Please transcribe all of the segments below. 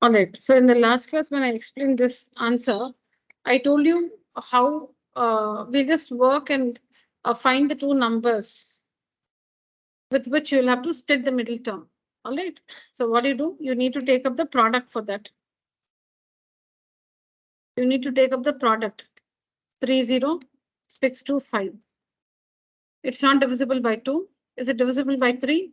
All right. So in the last class, when I explained this answer, I told you how we just work and find the two numbers with which you'll have to split the middle term. All right. So what do? You need to take up the product for that. You need to take up the product. 30625. It's not divisible by 2. Is it divisible by 3?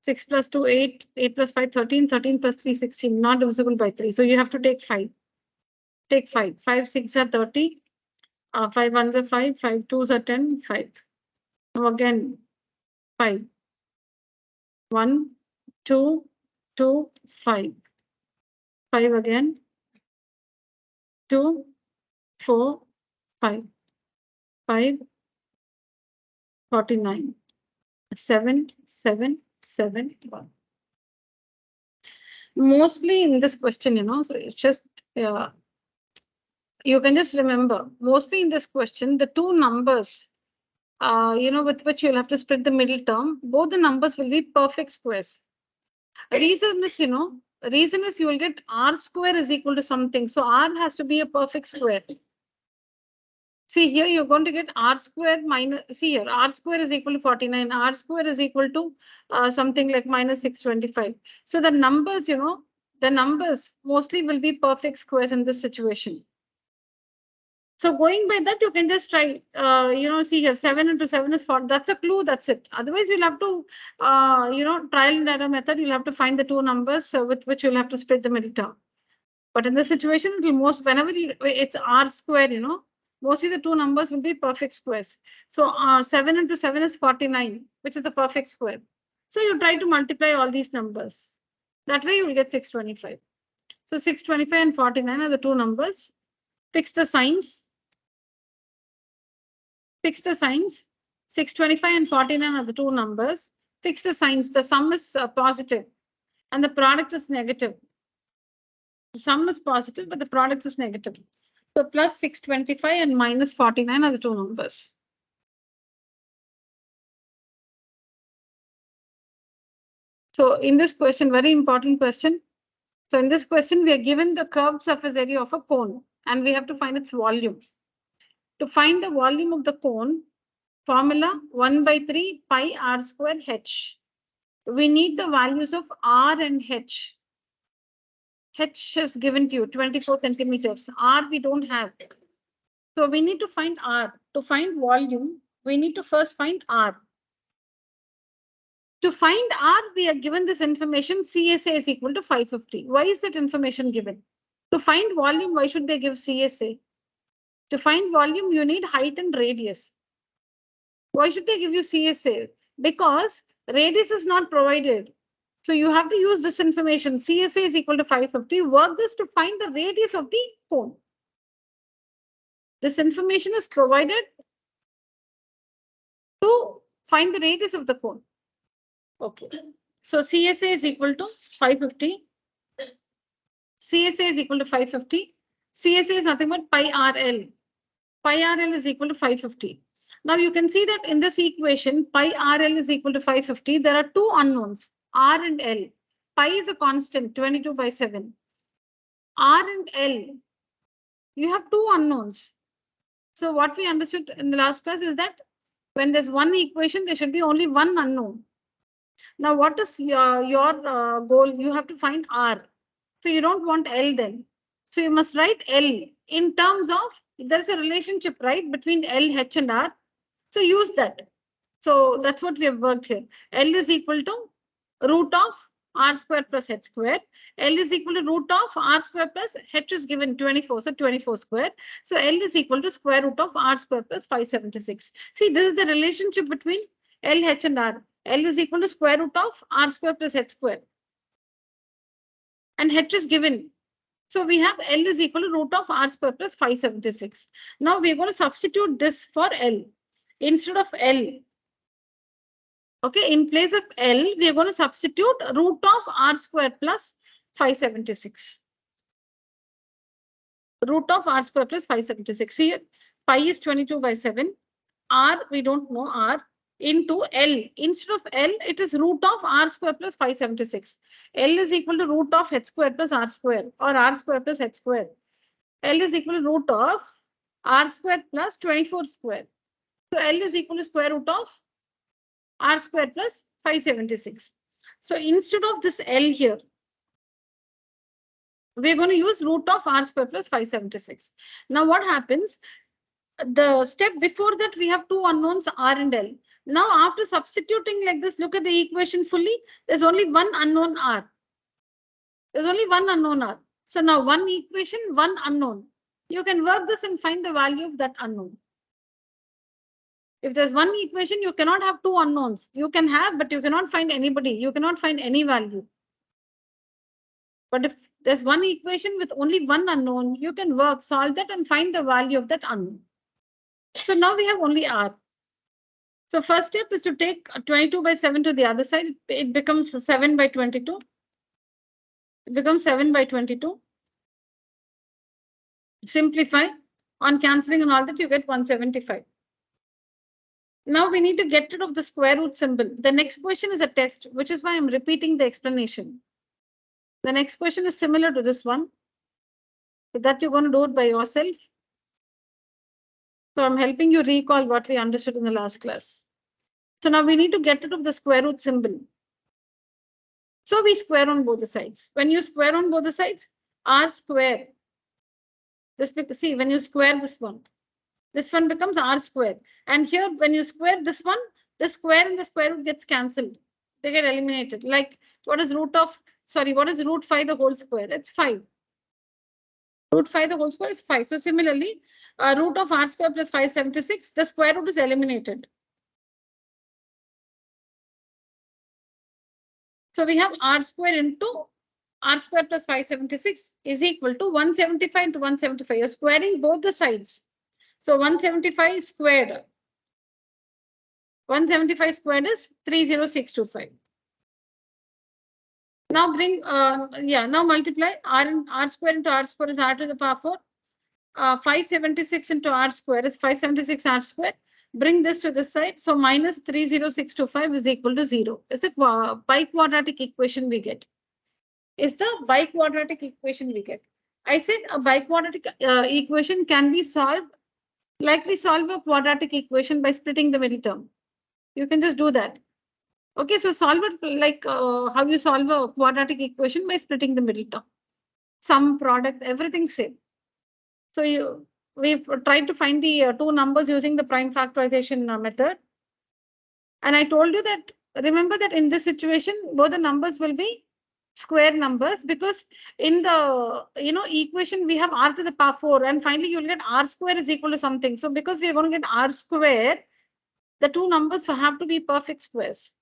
6 plus 2, 8. 8 plus 5, 13. 13 plus 3, 16. Not divisible by 3. So you have to take 5. Take 5. 5, 6 are 30. 5 ones are 5. 5 twos are 10. 5. Now again, 5. 1, 2, 2, 5. 5 again. 2, 4, 5. 5, 49. 7, 7, 7, 1. Mostly in this question, so it's just, you can just remember, mostly in this question, the two numbers, with which you'll have to split the middle term, both the numbers will be perfect squares. Reason is, you will get r square is equal to something. So r has to be a perfect square. See here, you're going to get r square minus, see here, r square is equal to 49. R square is equal to something like minus 625. So the numbers, the numbers mostly will be perfect squares in this situation. So going by that, you can just try, see here, 7 into 7 is 4. That's a clue. That's it. Otherwise, you'll have to, trial and error method. You'll have to find the two numbers with which you'll have to split the middle term. But in this situation, it will whenever it's r square, mostly the two numbers will be perfect squares. So 7 into 7 is 49, which is the perfect square. So you try to multiply all these numbers. That way, you will get 625. So 625 and 49 are the two numbers. Fix the signs. Fix the signs. 625 and 49 are the two numbers. Fix the signs. The sum is positive and the product is negative. The sum is positive, but the product is negative. So plus 625 and minus 49 are the two numbers. So in this question, very important question. So in this question, we are given the curved surface area of a cone and we have to find its volume. To find the volume of the cone, formula 1/3 pi r square h. We need the values of r and h. H is given to you, 24 centimeters. R we don't have. So we need to find r. To find volume, we need to first find r. To find r, we are given this information, CSA is equal to 550. Why is that information given? To find volume, why should they give CSA? To find volume, you need height and radius. Why should they give you CSA? Because radius is not provided. So you have to use this information. CSA is equal to 550. Work this to find the radius of the cone. This information is provided to find the radius of the cone. Okay. So CSA is equal to 550. CSA is equal to 550. CSA is nothing but pi RL. Pi RL is equal to 550. Now you can see that in this equation, pi RL is equal to 550. There are two unknowns, R and L. Pi is a constant, 22/7. R and L, you have two unknowns. So what we understood in the last class is that when there's one equation, there should be only one unknown. Now, what is your goal? You have to find R. So you don't want L then. So you must write L in terms of, there's a relationship, right, between L, H and R. So use that. So that's what we have worked here. L is equal to root of r square plus h square. L is equal to root of r square plus h is given 24, so 24 square. So L is equal to square root of r square plus 576. See, this is the relationship between L, H and R. L is equal to square root of r square plus h square. And h is given. So we have L is equal to root of r square plus 576. Now we're going to substitute this for L. Instead of L, okay, in place of L, we are going to substitute root of r square plus 576. Root of r square plus 576. Here, pi is 22/7. R, we don't know R. into L. Instead of L, it is root of R square plus 576. L is equal to root of H square plus R square, or R square plus H square. L is equal to root of R square plus 24 square. So L is equal to square root of R square plus 576. So instead of this L here, we're going to use root of R square plus 576. Now what happens? The step before that, we have two unknowns R and L. Now after substituting like this, look at the equation fully. There's only one unknown R. There's only one unknown R. So now one equation, one unknown. You can work this and find the value of that unknown. If there's one equation, you cannot have two unknowns. You can have, but you cannot find anybody. You cannot find any value. But if there's one equation with only one unknown, you can work, solve that and find the value of that unknown. So now we have only R. So first step is to take 22 by 7 to the other side. It becomes 7 by 22. It becomes 7 by 22. Simplify. On cancelling and all that, you get 175. Now we need to get rid of the square root symbol. The next question is a test, which is why I'm repeating the explanation. The next question is similar to this one. So that you're going to do it by yourself. So I'm helping you recall what we understood in the last class. So now we need to get rid of the square root symbol. So we square on both the sides. When you square on both the sides, R square. This, see, when you square this one becomes R square. And here, when you square this one, the square and the square root gets cancelled. They get eliminated. Like, what is root 5 the whole square? It's 5. Root 5 the whole square is 5. So similarly, root of R square plus 576, the square root is eliminated. So we have R square into R square plus 576 is equal to 175 into 175. You're squaring both the sides. So 175 squared. 175 squared is 30625. Now bring, now multiply R square into R square is R to the power 4. 576 into R square is 576 R square. Bring this to this side. So minus 30625 is equal to 0. Is it biquadratic equation we get? Is the biquadratic equation we get? I said a biquadratic equation can be solved like we solve a quadratic equation by splitting the middle term. You can just do that. Okay, so solve it like how you solve a quadratic equation by splitting the middle term. Sum, product, everything same. So we've tried to find the two numbers using the prime factorization method. And I told you that, remember that in this situation, both the numbers will be square numbers, because in the equation we have R to the power 4, and finally you'll get R square is equal to something. So because we are going to get R square, the two numbers have to be perfect squares.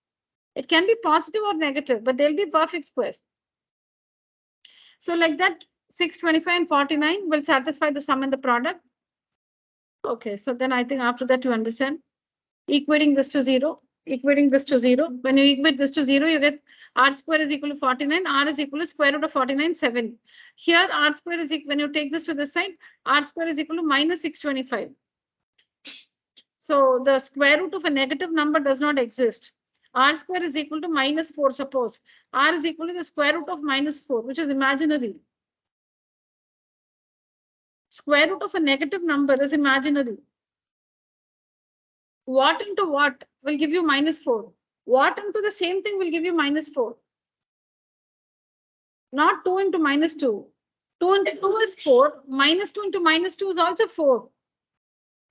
It can be positive or negative, but they'll be perfect squares. So like that, 625 and 49 will satisfy the sum and the product. Okay, so then I think after that you understand. Equating this to 0. Equating this to 0. When you equate this to 0, you get R square is equal to 49. R is equal to square root of 49, 7. Here, R square is equal, when you take this to this side, R square is equal to minus 625. So the square root of a negative number does not exist. R square is equal to minus 4, suppose. R is equal to the square root of minus 4, which is imaginary. Square root of a negative number is imaginary. What into what will give you minus 4? What into the same thing will give you minus 4? Not 2 into minus 2. 2 into 2 is 4. Minus 2 into minus 2 is also 4.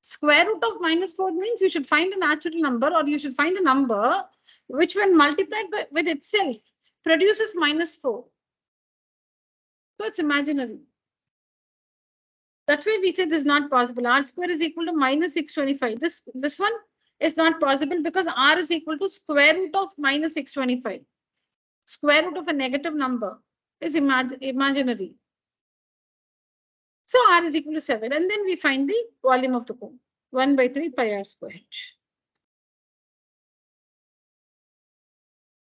Square root of minus 4 means you should find a natural number, or you should find a number which, when multiplied with itself, produces minus 4. So it's imaginary. That's why we say this is not possible. R square is equal to minus 625. This one is not possible because R is equal to square root of minus 625. Square root of a negative number is imaginary. So R is equal to 7. And then we find the volume of the cone. 1 by 3 pi R square h.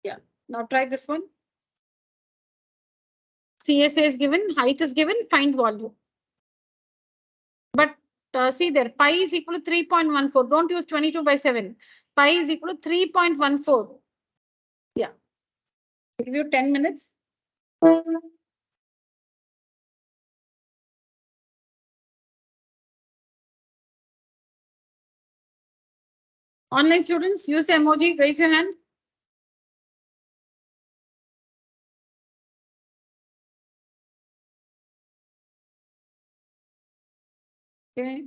Yeah. Now try this one. CSA is given, height is given, find volume. But see there, pi is equal to 3.14. Don't use 22/7. Pi is equal to 3.14. Yeah. I'll give you 10 minutes. Online students, use the emoji, raise your hand. Okay.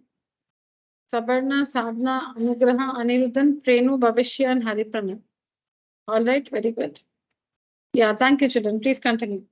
Sabarna, Sadhana, Anugraha, Anirudhan, Prenu, Bhavishya, and Hariprana. All right, very good. Yeah, thank you, children. Please continue.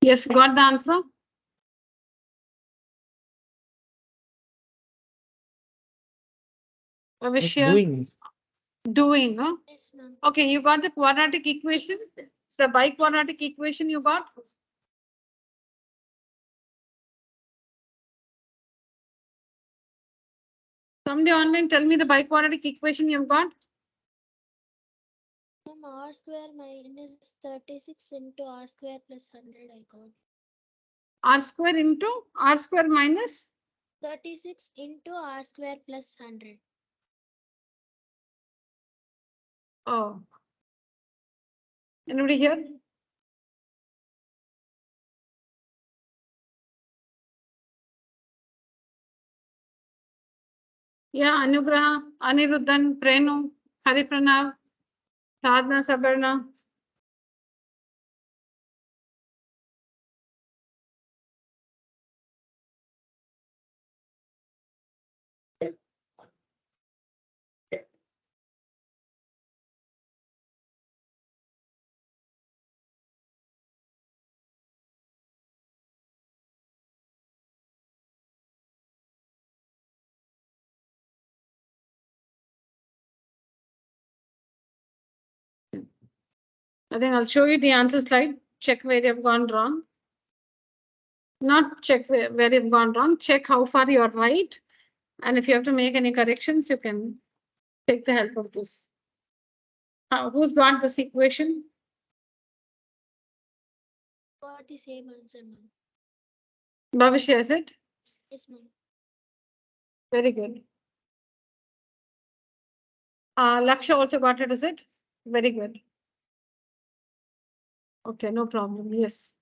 Yes, got the answer? Doing. Doing, huh? Yes, ma'am. Okay, you got the quadratic equation, the biquadratic equation you got? Somebody online tell me the biquadratic equation you've got. Ma'am, r square minus 36 into r square plus 100 I got. R square into R square minus 36 into r square plus 100. Oh, anybody here? Yeah, Anugraha, Aniruddhan, Prenu, Haripranav, Sadhna, Sabarna. I think I'll show you the answer slide. Check where you've gone wrong. Not check where you've gone wrong. Check how far you're right. And if you have to make any corrections, you can take the help of this. Who's got this equation? Got the same answer, ma'am. Bhavishya, is it? Yes, ma'am. Very good. Laksha also got it, is it? Very good. Okay, no problem. Yes.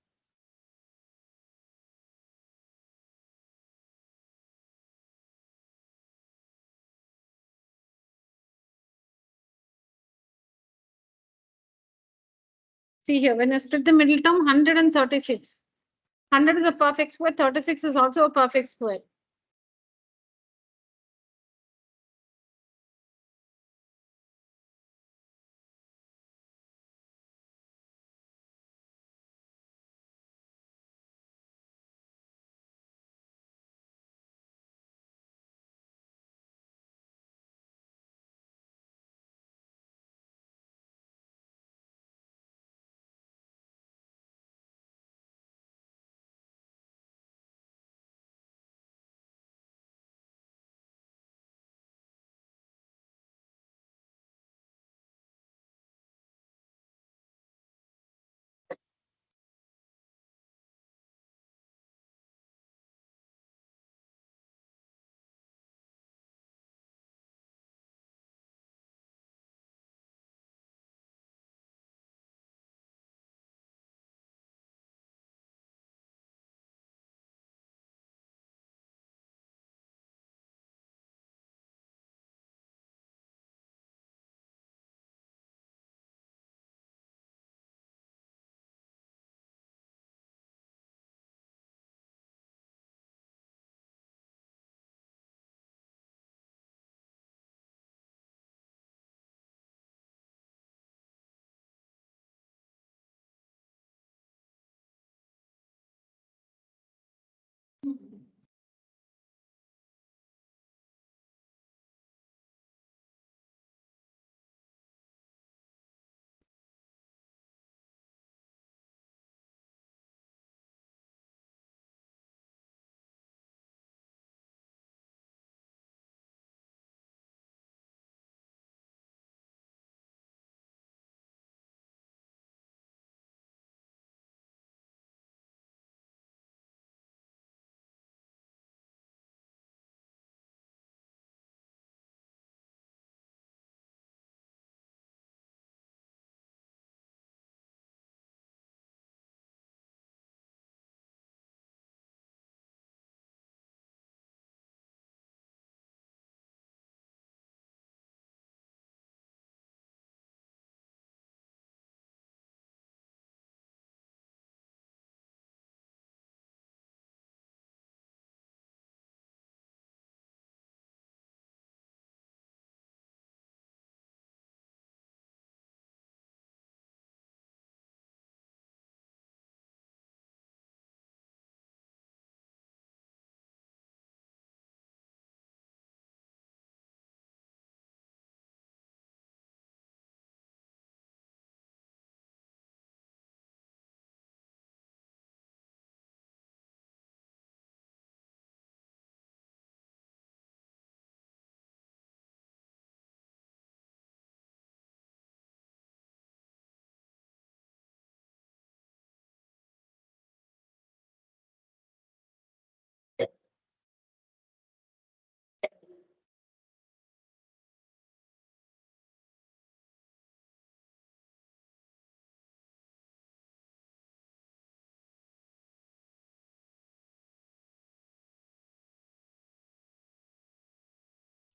See here, when you split the middle term, 136. 100 is a perfect square, 36 is also a perfect square.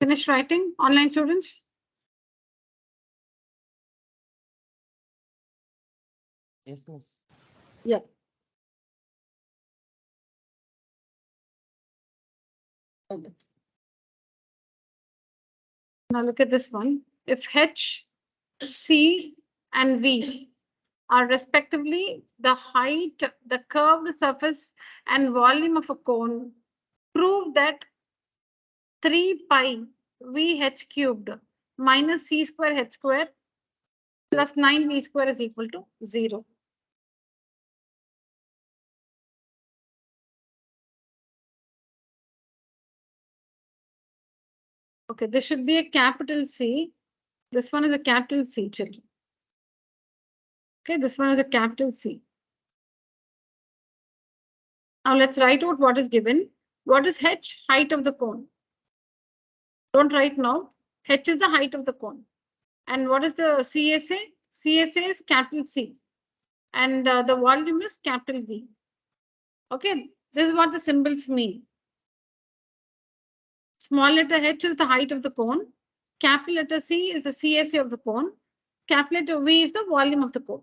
Finish writing, online students? Yes, miss. Yeah. Okay. Now look at this one. If H, C, and V are respectively the height, the curved surface, and volume of a cone, prove that 3 pi VH cubed minus C square H square plus 9V square is equal to 0. Okay, this should be a capital C. This one is a capital C, children. Okay, this one is a capital C. Now let's write out what is given. What is H? Height of the cone. Don't write now. H is the height of the cone. And what is the CSA? CSA is capital C. And the volume is capital V. Okay, this is what the symbols mean. Small letter H is the height of the cone. Capital letter C is the CSA of the cone. Capital letter V is the volume of the cone.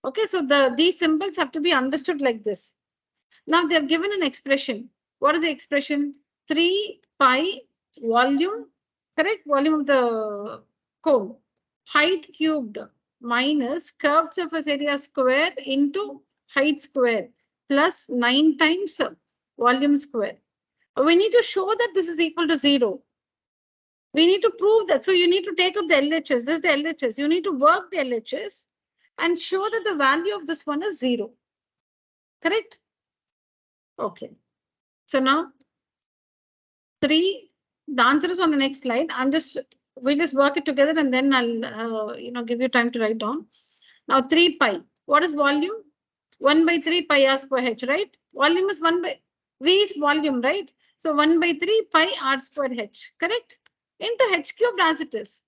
Okay, so these symbols have to be understood like this. Now they have given an expression. What is the expression? 3 pi volume, correct? Volume of the cone. Height cubed minus curved surface area square into height square plus 9 times volume square. We need to show that this is equal to 0. We need to prove that. So you need to take up the LHS. This is the LHS. You need to work the LHS and show that the value of this one is 0. Correct? Okay. So now 3, the answer is on the next slide. We'll just work it together and then I'll give you time to write down. Now 3 pi. What is volume? 1 by 3 pi r square h, right? Volume is 1 by V is volume, right? So 1 by 3 pi r square h, correct? Into h cubed as it is.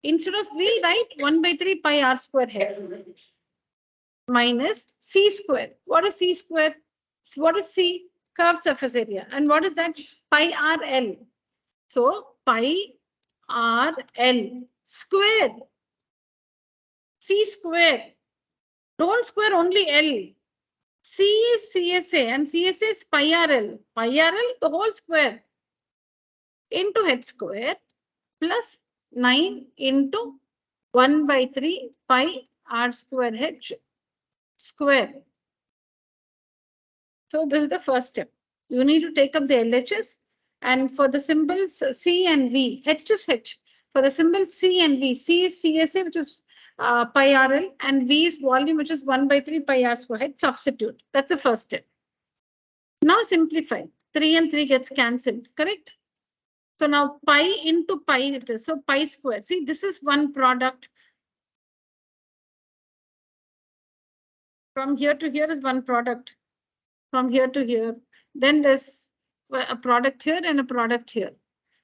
Instead of V, write 1 by 3 pi r square h minus C square. What is C square? So what is C? Curved surface area. And what is that? Pi r L. So pi r L square. C square. Don't square only L. C is CSA and CSA is pi RL. Pi RL, the whole square into h square plus 9 into 1 by 3 pi r square h square. So this is the first step. You need to take up the LHS and for the symbols C and V, H is H. For the symbols C and V, C is CSA, which is pi RL, and V is volume, which is 1 by 3 pi r square h. Substitute. That's the first step. Now simplify. 3 and 3 gets cancelled, correct? So now pi into pi it is. So pi square. See, this is one product. From here to here is one product. From here to here. Then there's a product here and a product here.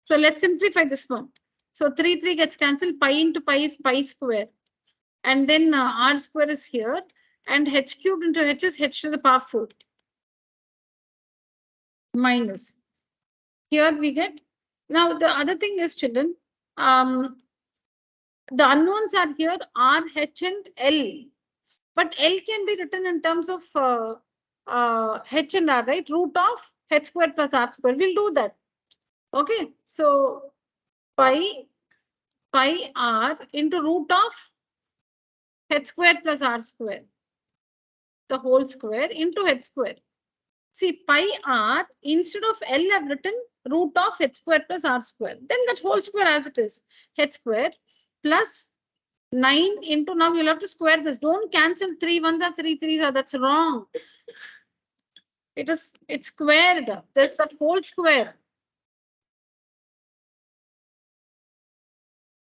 So let's simplify this one. So 3 gets cancelled. Pi into pi is pi square. And then r square is here. And h cubed into h is h to the power 4. Minus. Here we get. Now the other thing is, children, the unknowns are here r, h and L. But L can be written in terms of h and r, right? Root of h square plus r square. We'll do that. Okay. So pi r into root of h square plus r square. The whole square into h square. See, pi r instead of L I've written root of h square plus r square. Then that whole square as it is. H square plus 9 into, now you'll have to square this. Don't cancel 3 1s or 3 3s. That's wrong. It's squared. There's that whole square.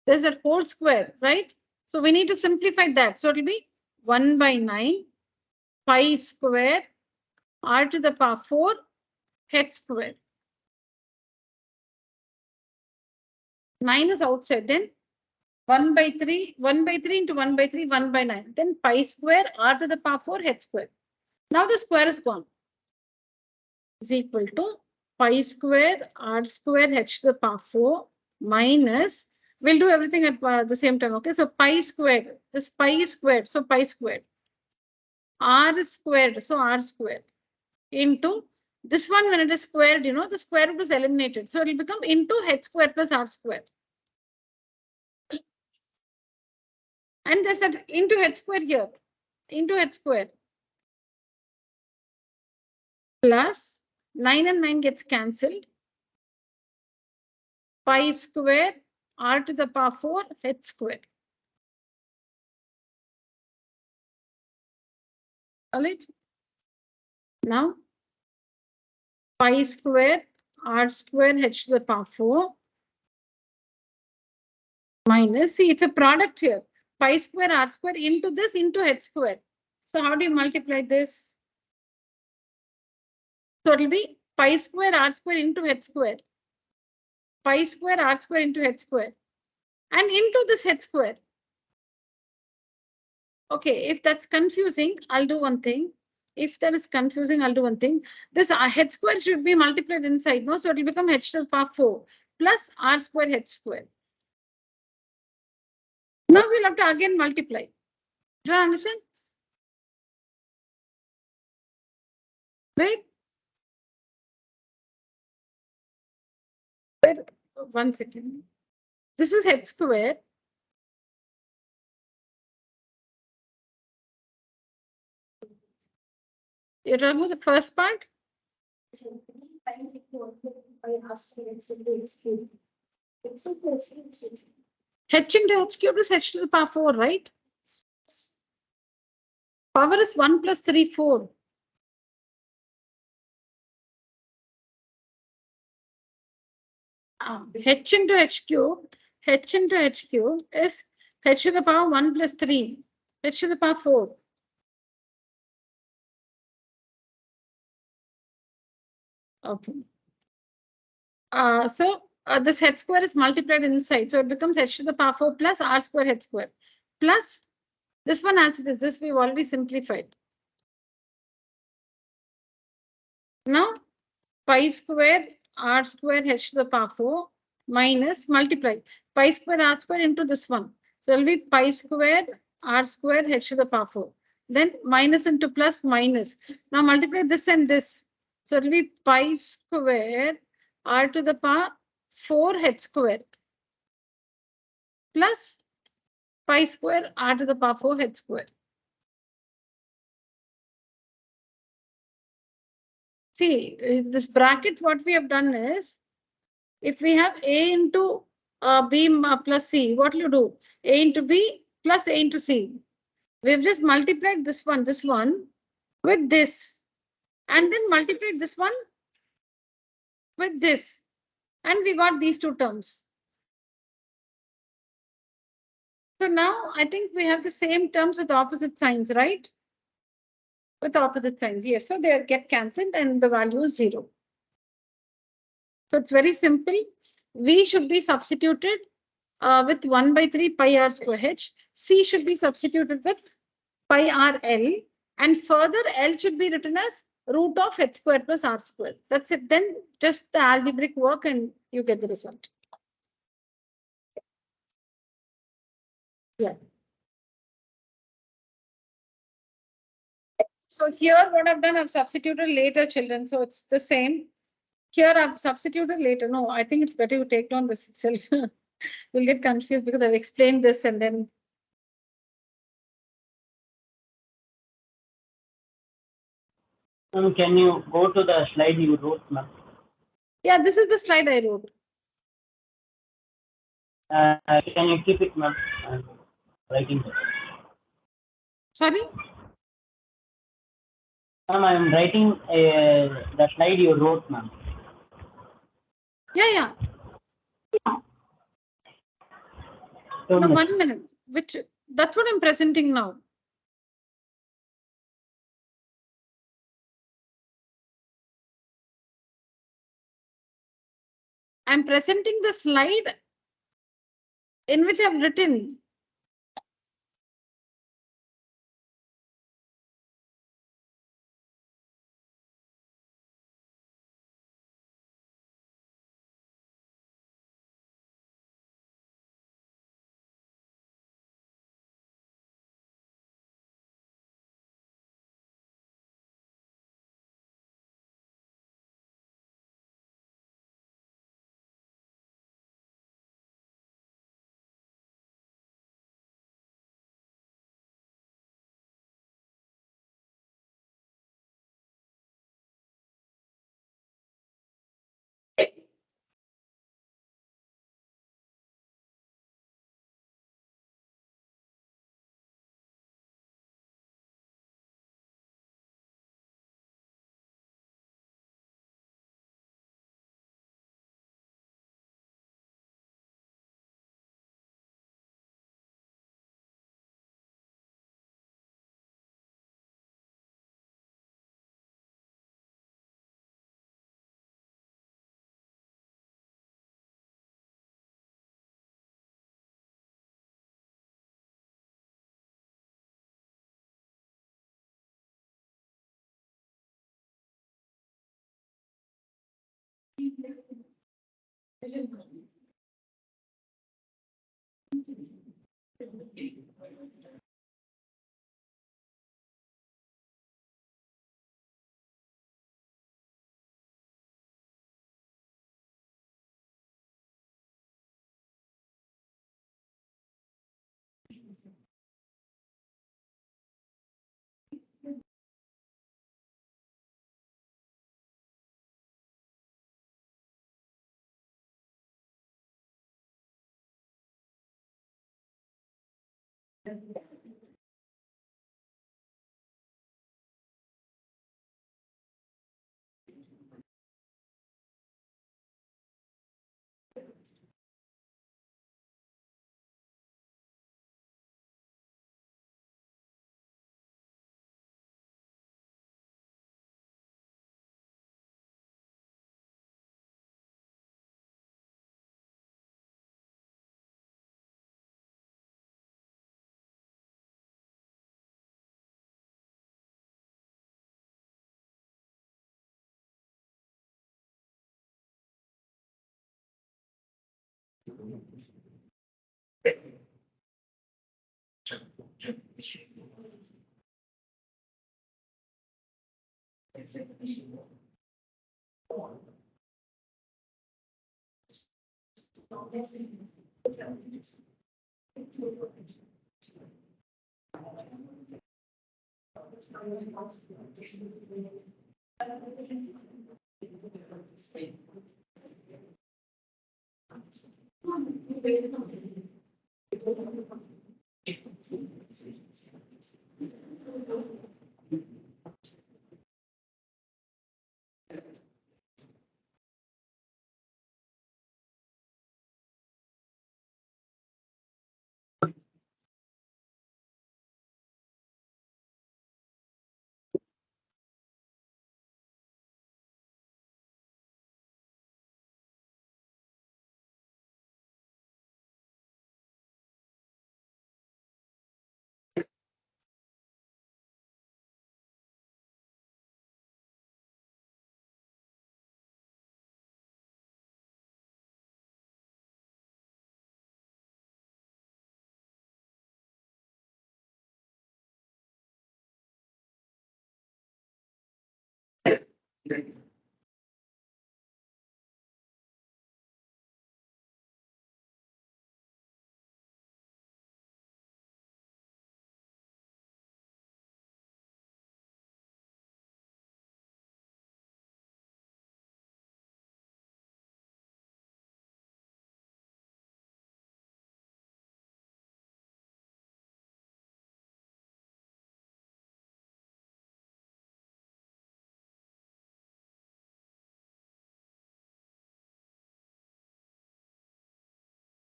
There's that whole square, right? So we need to simplify that. So it will be 1 by 9 pi square r to the power 4 h square. 9 is outside. Then 1 by 3 into 1 by 3, 1 by 9. Then pi square r to the power 4 h square. Now the square is gone. Is equal to pi square r square h to the power 4 minus, we'll do everything at the same time. Okay, so pi squared, this pi squared, so pi squared, r squared, so r squared, into this one. When it is squared, you know, the square root is eliminated, so it will become into h square plus r square. And there's that into h square here, into h square, plus 9 and 9 gets cancelled, pi square r to the power 4 h square. All right. Now pi square r square h to the power 4 minus, see, it's a product here, pi square r square into this into h square. So how do you multiply this? So it will be pi square r square into h square, pi square r square into h square, and into this h square. Okay, if that's confusing, I'll do one thing. If that is confusing, I'll do one thing. This h square should be multiplied inside, no? So it will become h to the power 4 plus r square h square. Now we'll have to again multiply. Do you understand? Wait. Wait 1 second. This is h square. You're talking about the first part? H into h cubed is h to the power 4, right? Power is 1 plus 3, 4. H into h cube is h to the power 1 plus 3, h to the power 4. Okay. So this h square is multiplied inside, so it becomes h to the power 4 plus r square h square plus this one as it is. This we've already simplified. Now pi square r square h to the power 4 minus multiply pi square r square into this one. So it will be pi square r square h to the power 4. Then minus into plus minus. Now multiply this and this. So it will be pi square r to the power 4 h square plus pi square r to the power 4 h square. See, this bracket, what we have done is, if we have a into b plus c, what will you do? A into b plus a into c. We've just multiplied this one with this, and then multiplied this one with this, and we got these two terms. So now I think we have the same terms with opposite signs, right? With opposite signs, yes. So they get cancelled and the value is 0. So it's very simple. V should be substituted with 1 by 3 pi r square h. C should be substituted with pi r l. And further, L should be written as root of h square plus r square. That's it. Then just the algebraic work and you get the result. Yeah. So here what I've done, I've substituted later, children. So it's the same. Here I've substituted later. No, I think it's better you take down this itself. We'll get confused because I've explained this and then. Can you go to the slide you wrote, ma'am? Yeah, this is the slide I wrote. Can you keep it, ma'am? Writing. Sorry? Ma'am, I am writing the slide you wrote, ma'am. Yeah. So No, 1 minute. Which, that's what I'm presenting now. I'm presenting the slide in which I've written.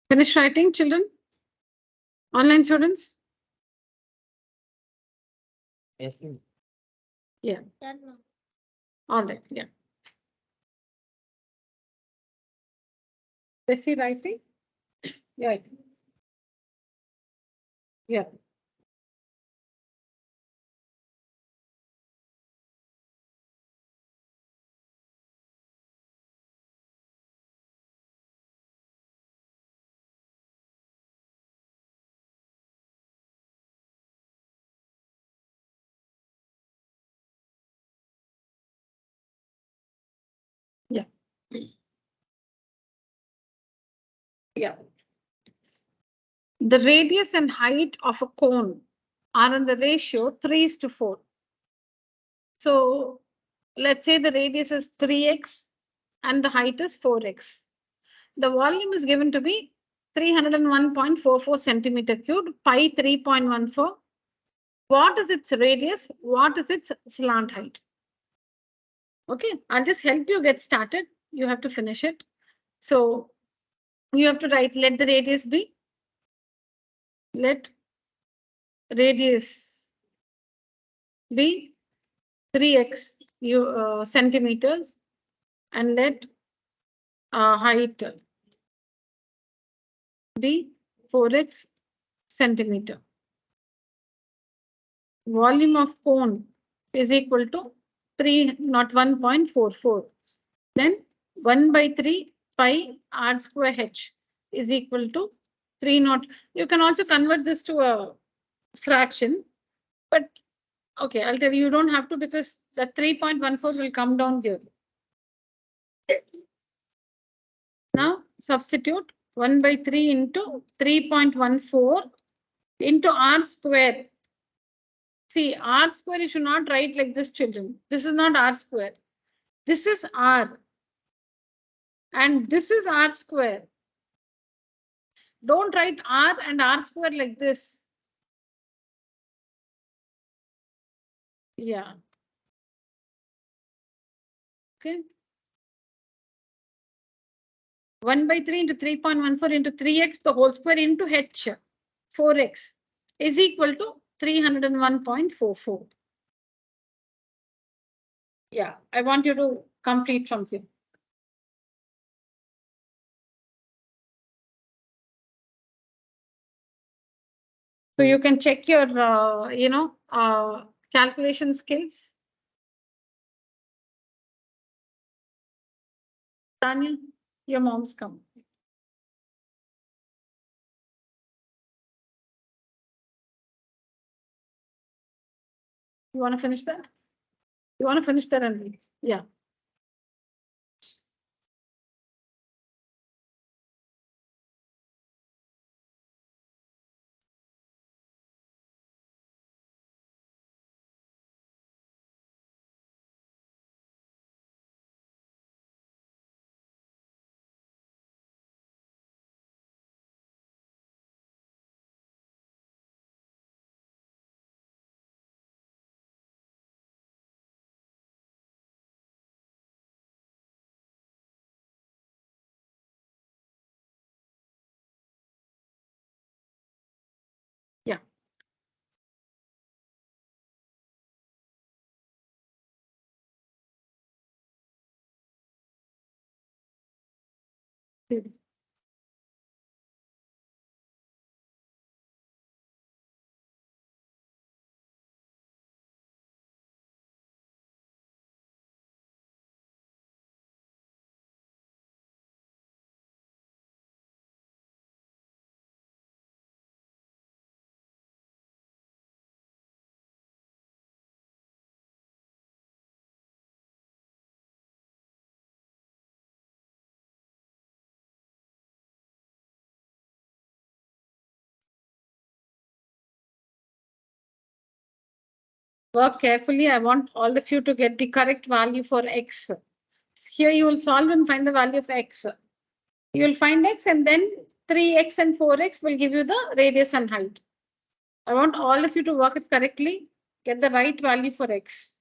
Finish writing, children? Online students? Yes, ma'am. Yeah. Done now. All right. Yeah. Busy writing? Yeah. Yeah. Yeah. Yeah. The radius and height of a cone are in the ratio 3:4. So let's say the radius is 3x and the height is 4x. The volume is given to be 301.44 centimeter cubed, pi 3.14. What is its radius? What is its slant height? Okay, I'll just help you get started. You have to finish it. So you have to write, let the radius be. Let radius be 3x centimeters, and let height be 4x centimeter. Volume of cone is equal to 301.44. Then 1 by 3 pi r square h is equal to 3 naught. You can also convert this to a fraction, but okay, I'll tell you, you don't have to because the 3.14 will come down here. Now substitute 1 by 3 into 3.14 into r square. See, r square you should not write like this, children. This is not r square. This is r. And this is r square. Don't write r and r square like this. Yeah. Okay. 1 by 3 into 3.14 into 3x the whole square into h, 4x is equal to 301.44. Yeah, I want you to complete from here. So you can check your, calculation skills. Daniel, your mom's come. You want to finish that? You want to finish that and leave? Yeah. Yeah. Work carefully. I want all of you to get the correct value for x. Here you will solve and find the value of x. You will find x and then 3x and 4x will give you the radius and height. I want all of you to work it correctly, get the right value for x.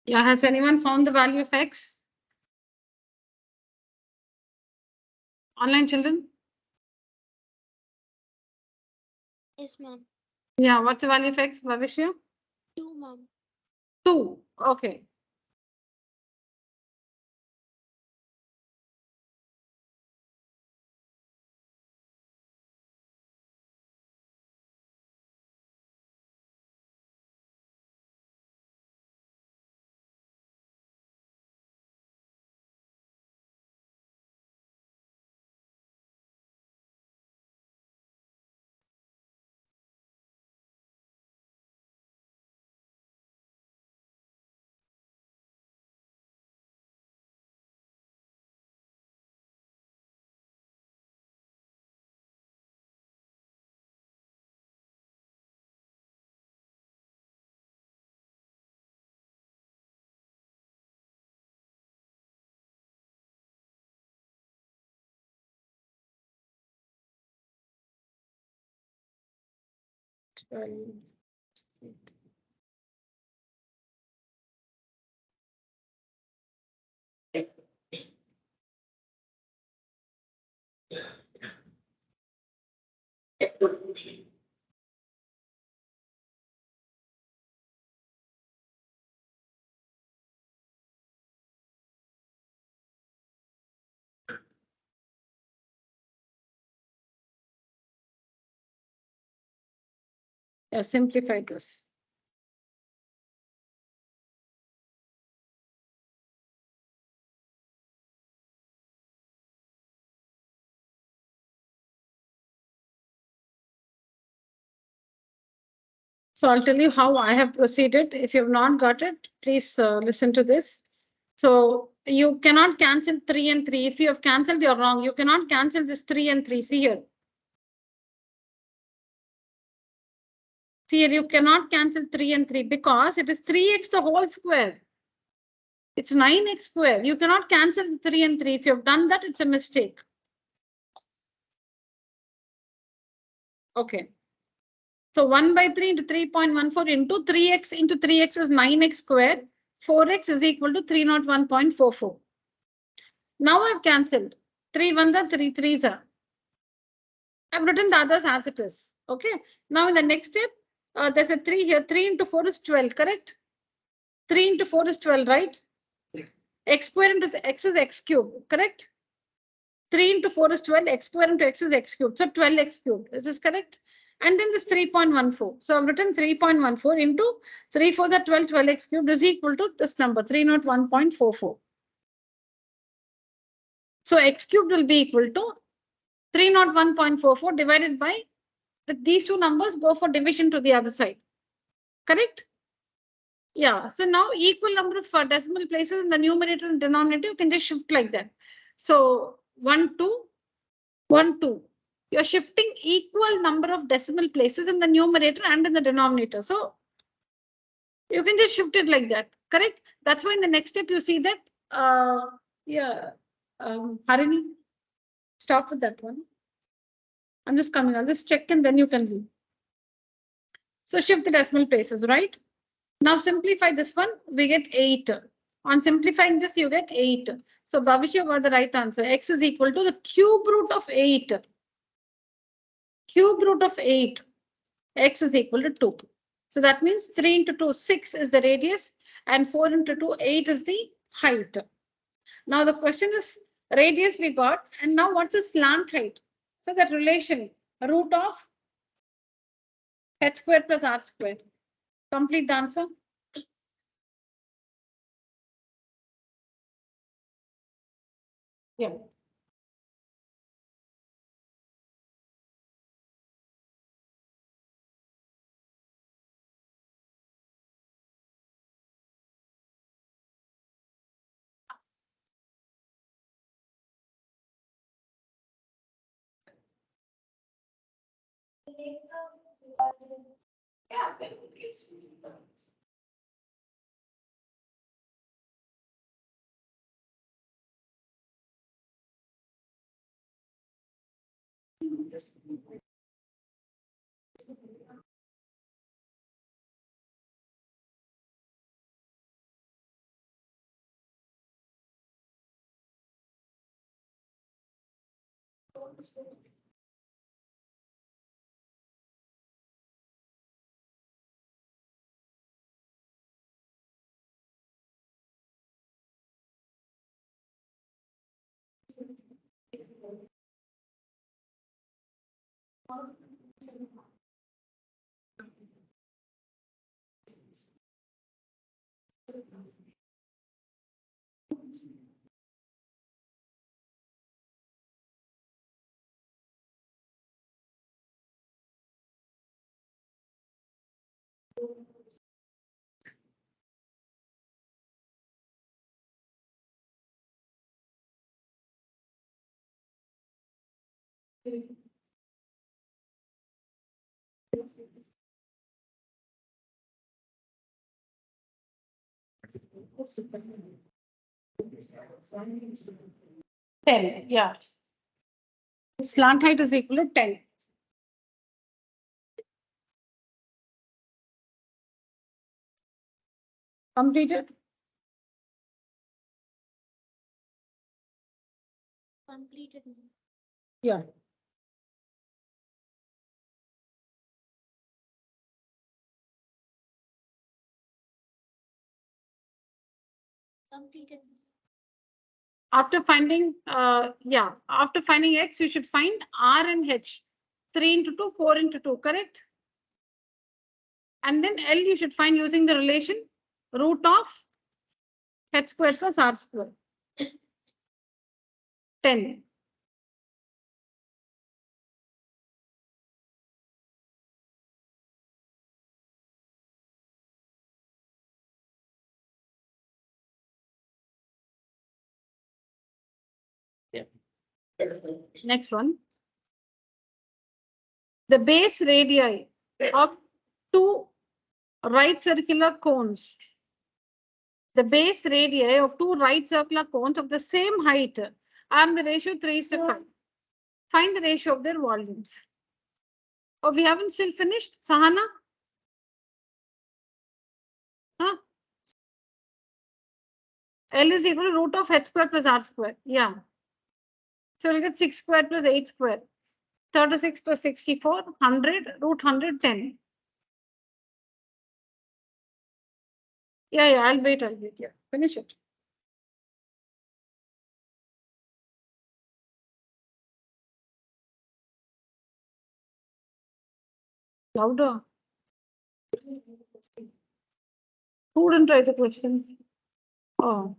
Yeah, has anyone found the value of x? Online children? Yes, ma'am. Yeah, what's the value of x, Bhavishya? 2, ma'am. 2. Okay. Yeah, simplify this. So I'll tell you how I have proceeded. If you've not got it, please listen to this. So you cannot cancel 3 and 3. If you have cancelled, you're wrong. You cannot cancel this 3 and 3. See here. See here, you cannot cancel 3 and 3 because it is 3x the whole square. It's 9x square. You cannot cancel the 3 and 3. If you have done that, it's a mistake. Okay. So 1 by 3 into 3.14 into 3x into 3x is 9x squared. 4x is equal to 301.44. Now I've cancelled. 3 ones are 3 threes are. I've written the others as it is. Okay. Now in the next step, there's a 3 here. 3 into 4 is 12, correct? 3 into 4 is 12, right? X square into x is x cubed, correct? 3 into 4 is 12. X square into x is x cubed. So 12x cubed. Is this correct? And then this 3.14. So I've written 3.14 into 3 4 the 12, 12x cubed is equal to this number, 301.44. So x cubed will be equal to 301.44 divided by these two numbers go for division to the other side. Correct? Yeah. So now equal number of decimal places in the numerator and denominator, you can just shift like that. So 1, 2, 1, 2. You're shifting equal number of decimal places in the numerator and in the denominator. So you can just shift it like that. Correct? That's why in the next step you see that, yeah, Harini. Stop with that one. I'm just coming. I'll just check and then you can leave. So shift the decimal places, right? Now simplify this one. We get 8. On simplifying this, you get 8. So Bhavishya got the right answer. X is equal to the cube root of 8. Cube root of 8. X is equal to 2. So that means 3 into 2, 6 is the radius, and 4 into 2, 8 is the height. Now the question is radius we got, and now what's the slant height? So that relation, root of h square plus r square. Complete the answer. Yeah. Ten, yeah. Slant height is equal to 10. Completed? Completed. Yeah. Completed. After finding, after finding X, you should find R and H. 3 into 2, 4 into 2, correct? And then L you should find using the relation root of h square plus r square. 10. Next one. The base radii of two right circular cones. The base radii of two right circular cones of the same height are in the ratio 3:5. Find the ratio of their volumes. Oh, we haven't still finished, Sahana? Huh? L is equal to root of h square plus r square. Yeah. So we'll get 6 square plus 8 square. 36 plus 64, 100, root 110. Yeah, I'll wait. Yeah, finish it. Louder. Who didn't write the question? Oh.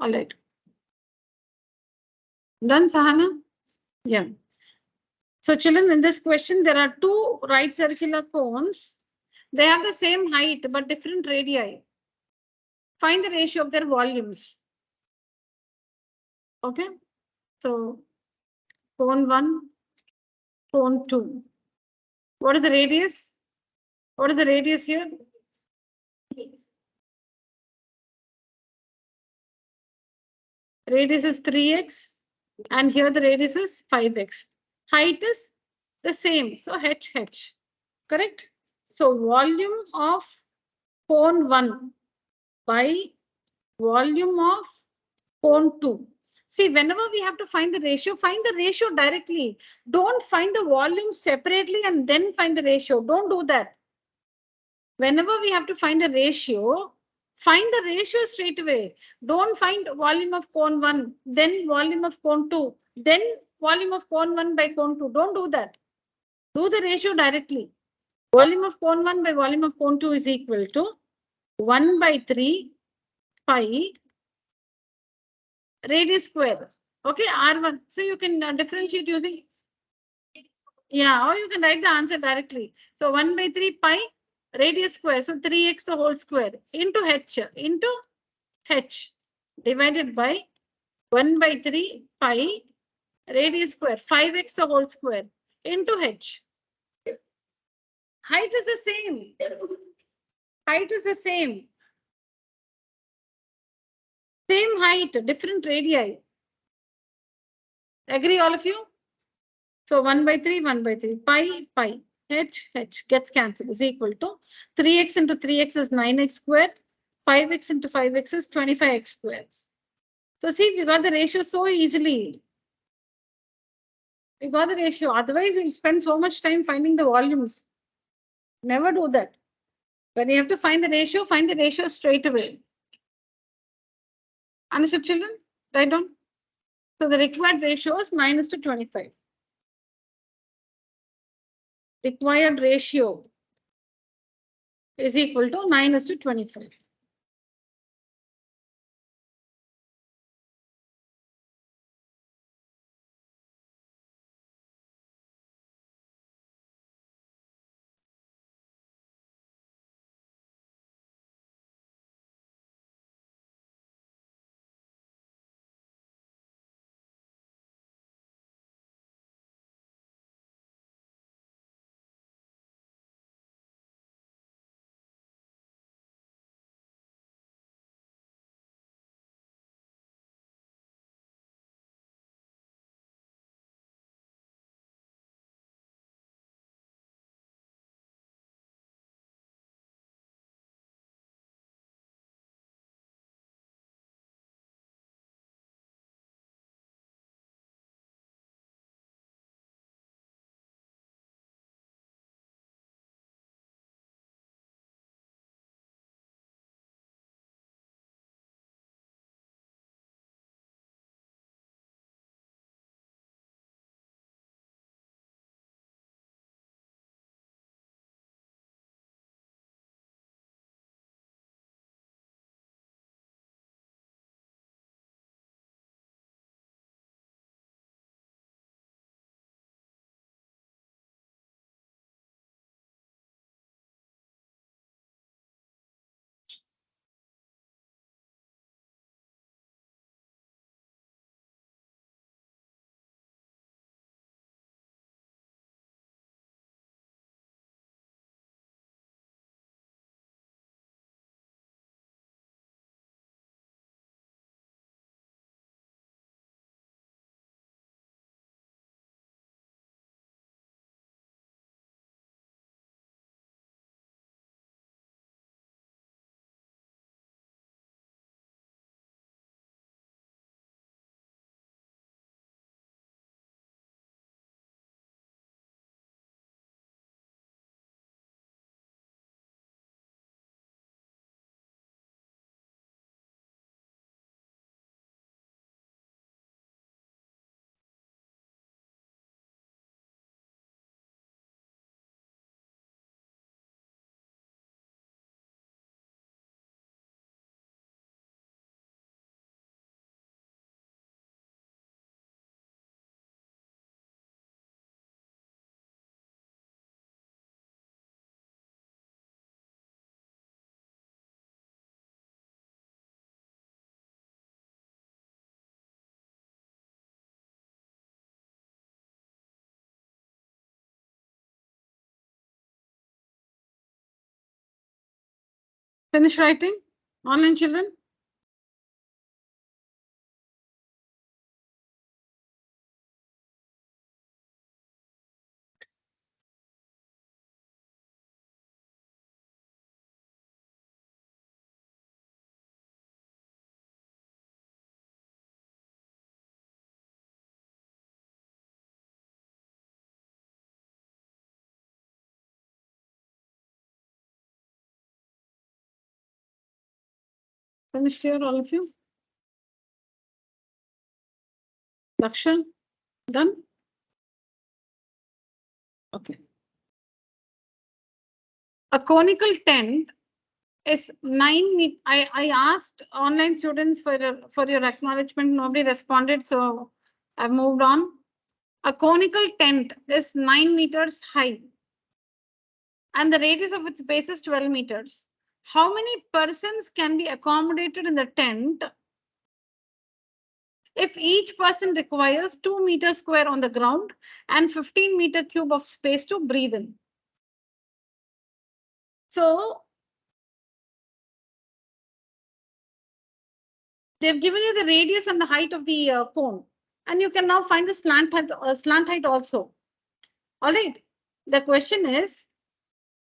All right. Done, Sahana? Yeah. So children, in this question, there are two right circular cones. They have the same height, but different radii. Find the ratio of their volumes. Okay. So cone 1, cone 2. What is the radius? What is the radius here? Radius is 3x and here the radius is 5x. Height is the same. So h. Correct? So volume of cone 1 by volume of cone 2. See, whenever we have to find the ratio directly. Don't find the volume separately and then find the ratio. Don't do that. Whenever we have to find a ratio, find the ratio straight away. Don't find volume of cone 1, then volume of cone 2, then volume of cone 1 by cone 2. Don't do that. Do the ratio directly. Volume of cone 1 by volume of cone 2 is equal to 1 by 3 pi radius square. Okay, R1. So you can differentiate using, or you can write the answer directly. So 1 by 3 pi radius square. So 3x the whole square into h divided by 1 by 3 pi radius square 5x the whole square into h. Height is the same. Height is the same. Same height, different radii. Agree all of you? So 1 by 3, 1 by 3, pi, h gets cancelled is equal to 3x into 3x is 9x squared, 5x into 5x is 25x squared. So see, we got the ratio so easily. We got the ratio. Otherwise, we'll spend so much time finding the volumes. Never do that. When you have to find the ratio straight away. Understood, children? Write down. So the required ratio is 9:25. Required ratio is equal to 9:25. Finish writing? Online children? Finished here, all of you? Dakshan? Done? Okay. A conical tent is 9 meters. I asked online students for your acknowledgement. Nobody responded, so I've moved on. A conical tent is 9 meters high, and the radius of its base is 12 meters. How many persons can be accommodated in the tent if each person requires 2 meters square on the ground and 15 meter cube of space to breathe in? So they've given you the radius and the height of the cone, and you can now find the slant height also. All right. The question is,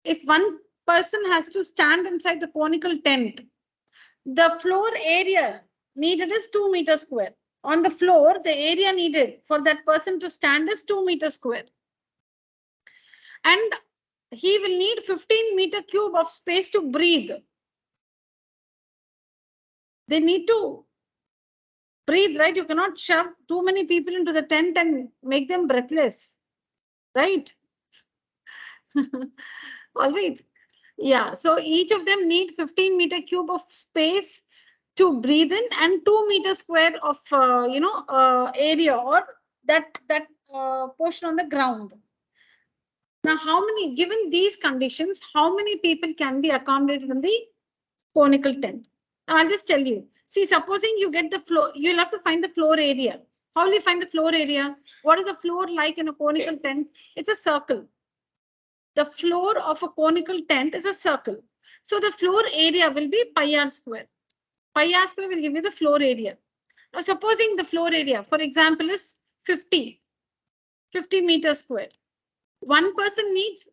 if one person has to stand inside the conical tent, the floor area needed is 2 meters square. On the floor, the area needed for that person to stand is 2 meters square. And he will need 15 meter cube of space to breathe. They need to breathe, right? You cannot shove too many people into the tent and make them breathless, right? All right. Yeah, so each of them need 15 meter cube of space to breathe in and 2 meters square of area or that portion on the ground. Now, how many, given these conditions, how many people can be accommodated in the conical tent? Now, I'll just tell you. See, supposing you get the floor, you'll have to find the floor area. How will you find the floor area? What is the floor like in a conical tent? It's a circle. The floor of a conical tent is a circle. So the floor area will be pi r square. Pi r square will give you the floor area. Now, supposing the floor area, for example, is 50 meters square. One person needs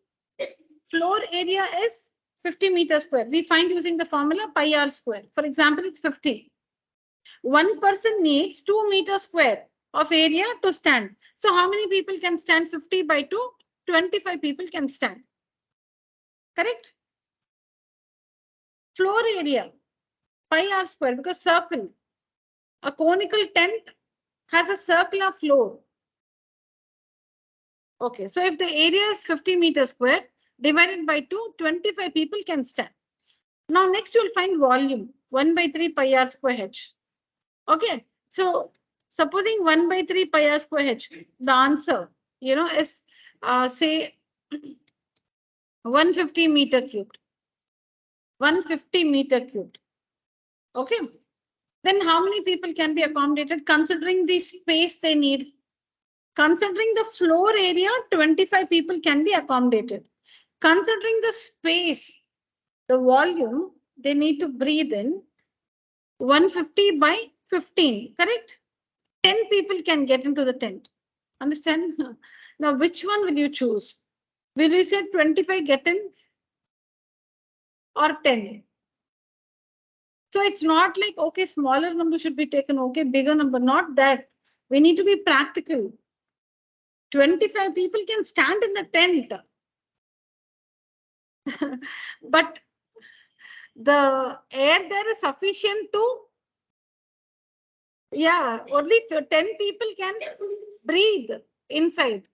floor area is 50 meters square. We find using the formula pi r square. For example, it's 50. One person needs 2 meters square of area to stand. So how many people can stand 50 by 2? 25 people can stand. Correct? Floor area, pi r square, because circle. A conical tent has a circular floor. Okay, so if the area is 50 meters square, divided by 2, 25 people can stand. Now, next you will find volume, 1 by 3 pi r square h. Okay, so supposing 1 by 3 pi r square h, the answer, is say 150 meter cubed. 150 meter cubed. Okay, then how many people can be accommodated considering the space they need? Considering the floor area, 25 people can be accommodated. Considering the space, the volume, they need to breathe in 150 by 15, correct? 10 people can get into the tent. Understand? Now, which one will you choose? Will you say 25 get in or 10? So it's not like, okay, smaller number should be taken, okay, bigger number, not that. We need to be practical. 25 people can stand in the tent. But the air there is sufficient to, yeah, only 10 people can breathe inside.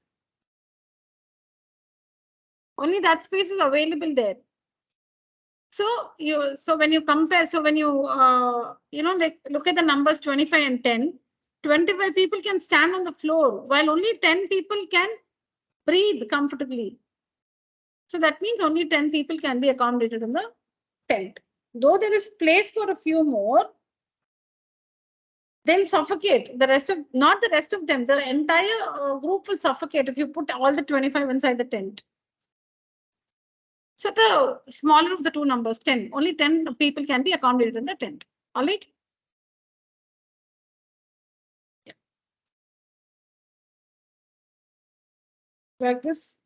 Only that space is available there. So when you compare, so when you, like look at the numbers 25 and 10, 25 people can stand on the floor while only 10 people can breathe comfortably. So that means only 10 people can be accommodated in the tent. Though there is place for a few more, they'll suffocate. The rest of, not the rest of them, the entire group will suffocate if you put all the 25 inside the tent. So the smaller of the two numbers, 10, only 10 people can be accommodated in the tent. All right. Yeah. Like this.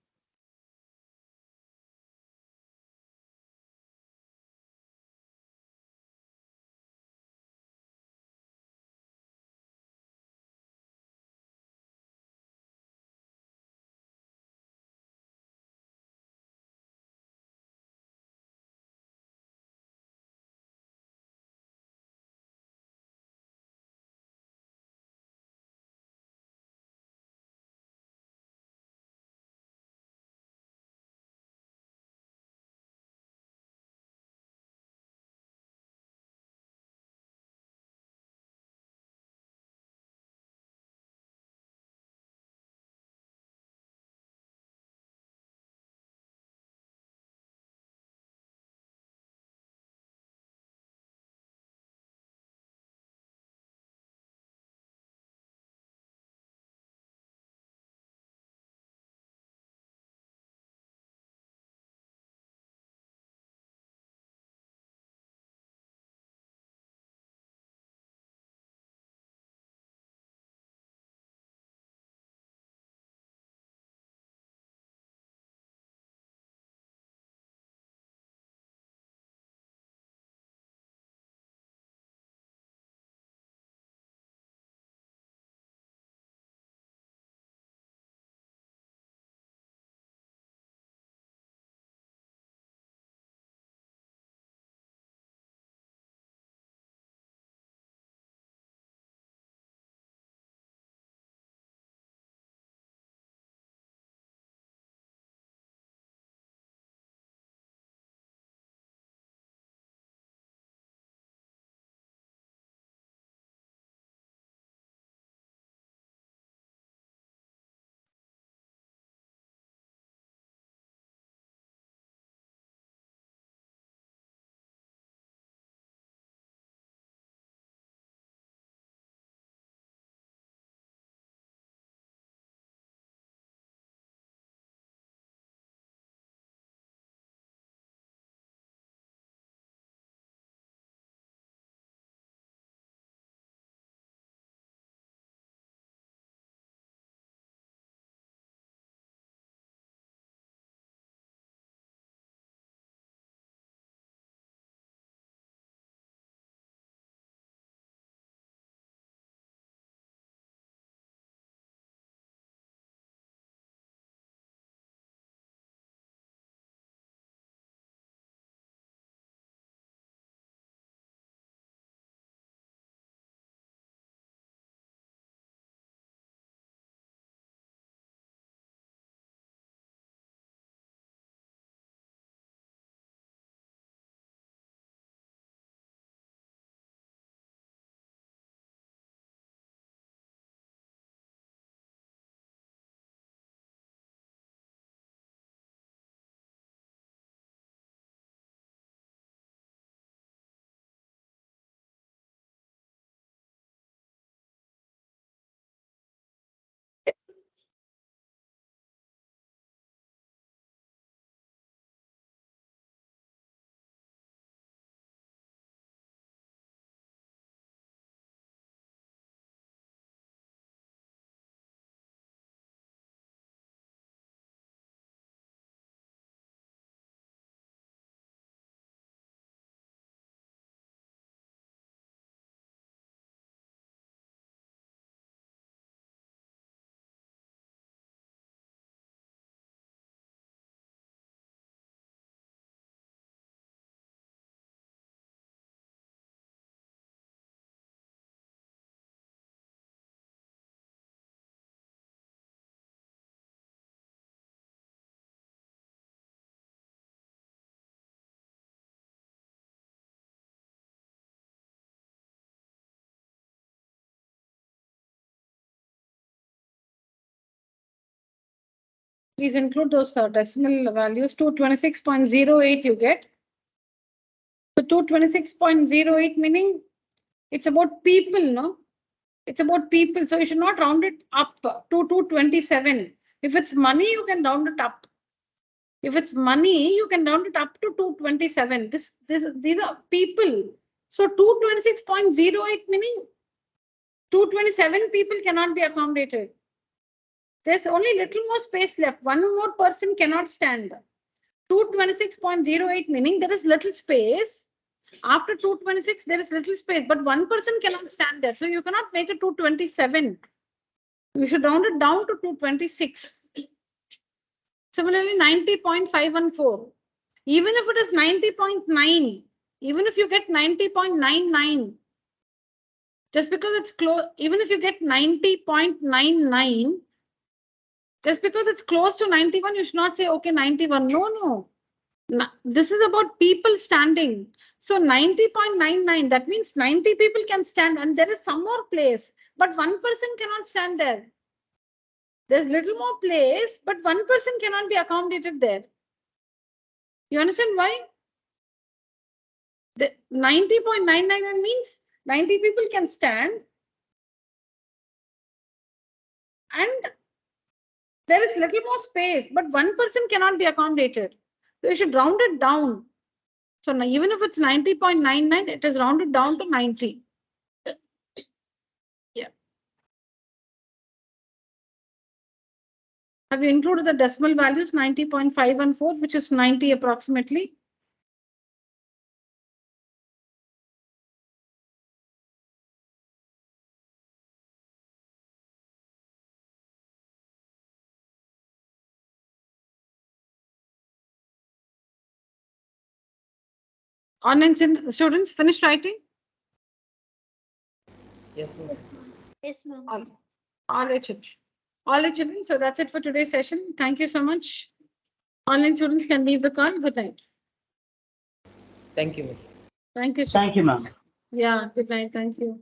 Please include those decimal values. 226.08 you get. So 226.08 meaning it's about people, no? It's about people. So you should not round it up to 227. If it's money, you can round it up. If it's money, you can round it up to 227. These are people. So 226.08 meaning 227 people cannot be accommodated. There's only little more space left. One more person cannot stand. 226.08 meaning there is little space. After 226, there is little space, but one person cannot stand there. So you cannot make it 227. You should round it down to 226. Similarly, 90.514. Even if it is 90.9, even if you get 90.99, just because it's close, even if you get 90.99, just because it's close to 91, you should not say, okay, 91. No. This is about people standing. So 90.99, that means 90 people can stand and there is some more place, but one person cannot stand there. There's little more place, but one person cannot be accommodated there. You understand why? The 90.99 means 90 people can stand and there is little more space, but one person cannot be accommodated. So you should round it down. So now, even if it's 90.99, it is rounded down to 90. Yeah. Have you included the decimal values 90.514, which is 90 approximately? Online students finished writing? Yes, miss. Yes, ma'am. All right, children. All right, children. So that's it for today's session. Thank you so much. Online students can leave the call. Good night. Thank you, miss. Thank you. Thank you, ma'am. Yeah, good night. Thank you.